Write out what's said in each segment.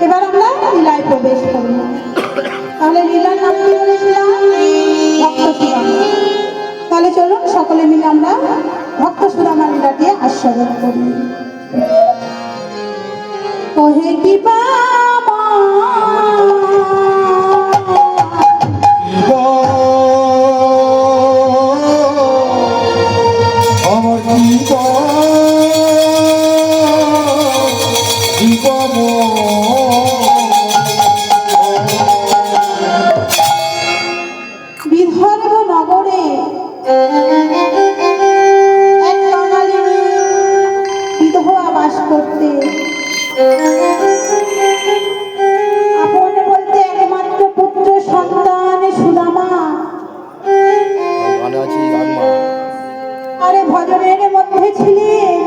এবার আমরা লীলায় প্রবেশ করব। তাহলে লীলার নাম কি বলেছিলাম? ভক্ত সুদামা। তাহলে চলুন সকলে মিলে আমরা ভক্ত সুদামা লীলাটি আস্বাদন করি। ওহে কি বিদর্ভ নগরে এক বাঙালিনী বিধবা বাস করতে। আপন বলতে একমাত্র পুত্র সন্তান সুদামা। আরে ভজনের মধ্যে ছিলেন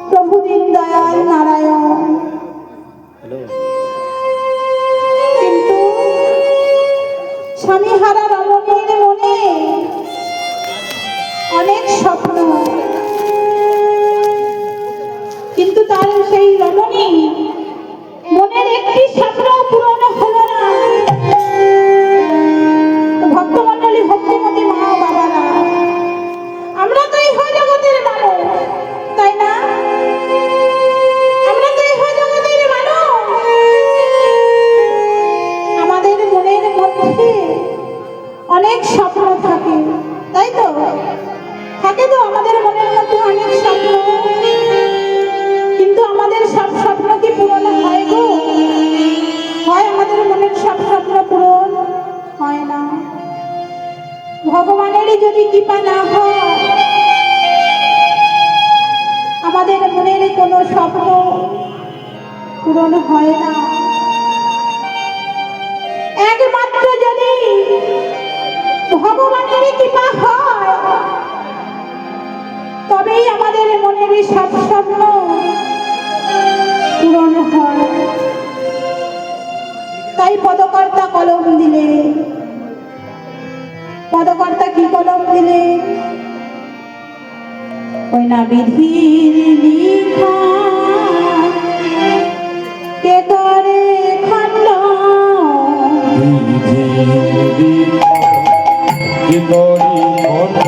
প্রভু দীন দয়াল নারায়ণ। কিন্তু স্বামী হারা রমণীর মনে অনেক স্বপ্ন, কিন্তু তার সেই রমণী মনের একটি স্বপ্ন পূরণ হলো না। ভক্তমণ্ডলী, ভক্তিমতী মা বাবারা, আমরা তো এই জগতের মানুষ, তাই না? আমরা তো এই জগতের মানুষ। আমাদের মনের মধ্যে অনেক স্বপ্ন থাকে, তাই তো? থাকে তো আমাদের মনের মধ্যে অনেক স্বপ্ন, কিন্তু আমাদের সব স্বপ্ন কি পূরণ হয় গো? হয় আমাদের মনের সব স্বপ্ন পূরণ হয় না। ভগবানেরই যদি কৃপা না হয়, আমাদের মনের কোনো স্বপ্ন পূরণ হয় না। একমাত্র যদি ভগবানেরই কৃপা হয়, তবেই আমাদের মনের সব স্বপ্ন পূরণ হয়। তাই পদকর্তা কলম দিলে। পদকর্তা কি কলম দিলে? ওই না বিধির লিখা কে করে খণ্ড, কে করে খণ্ড,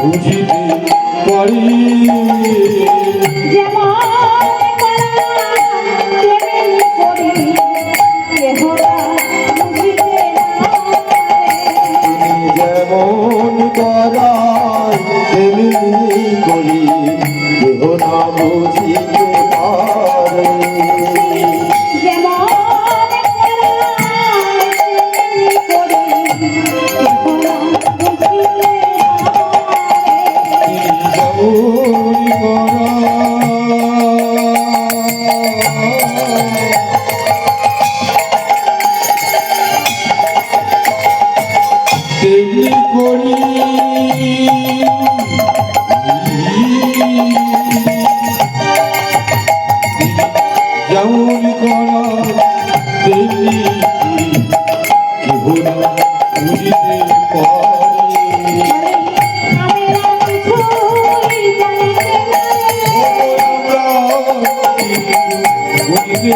বুঝিতে পারি যেমন করার তেমনি করি, কেহ না বুঝিতে পারে। তেমনি করি যেমন করা তেমনি কেহ না বুঝিতে পারি। বুঝিতে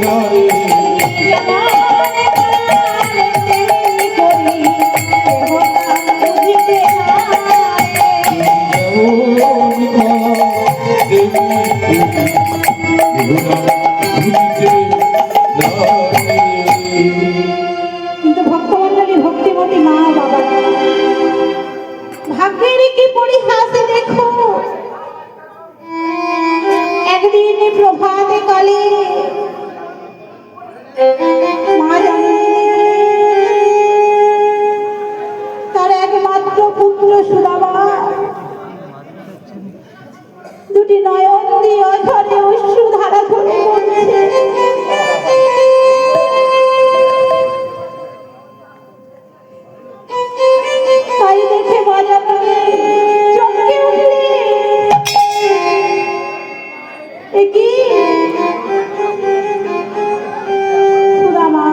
পারে কিন্তু ভক্তমণ্ডলী, ভক্তিমতী মা বাবা, ভাগ্যের কি পরিহাস দেখো। একদিন প্রভাতে কালে মা জানে সুদামা দুটি নয়ন দিয়ে অঝরে অশ্রু ধারা ঝরে পড়ছে। তাই দেখে বাজাতে চমকে উঠলে, এ কি সুদামা,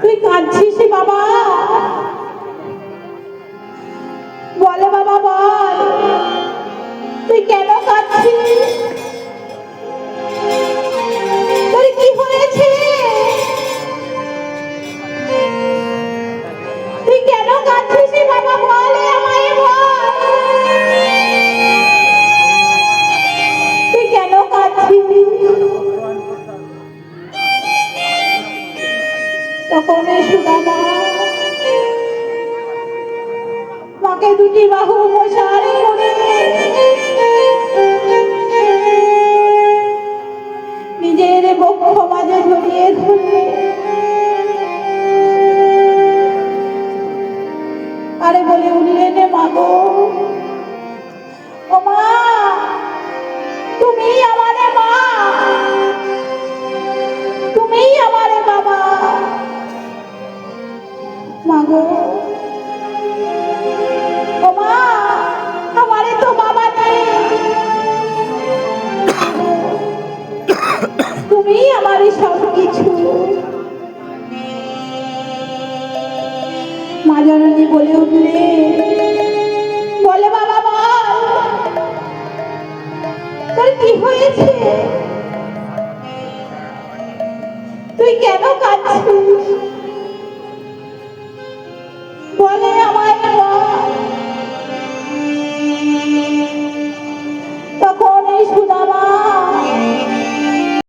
তুই কাঁদছিস বাবা? বলে বাবা বল, তুই কেন কাঁদছিস? তোর কি হয়েছে? তুই কেন কাঁদছিস বাবা? বলে আমায় বল, তুই কেন কাঁদছিস? তখন সুদামা মাকে দুটি বাহু প্রসার করে নিজের বক্ষ মাঝে জড়িয়ে ধরলে, আরে বলে উঠলেন, মা গো, ও মা, তুমি আমারে মা, তুমি আমারে বাবা। মা গো, ও মা, আমারে তো বাবা নেই, তুমি আমারই সব কিছু। মা জননী বলে উঠলে, বলে বাবা বল, তোর কি হয়েছে? তুই কেন কাঁদছিস?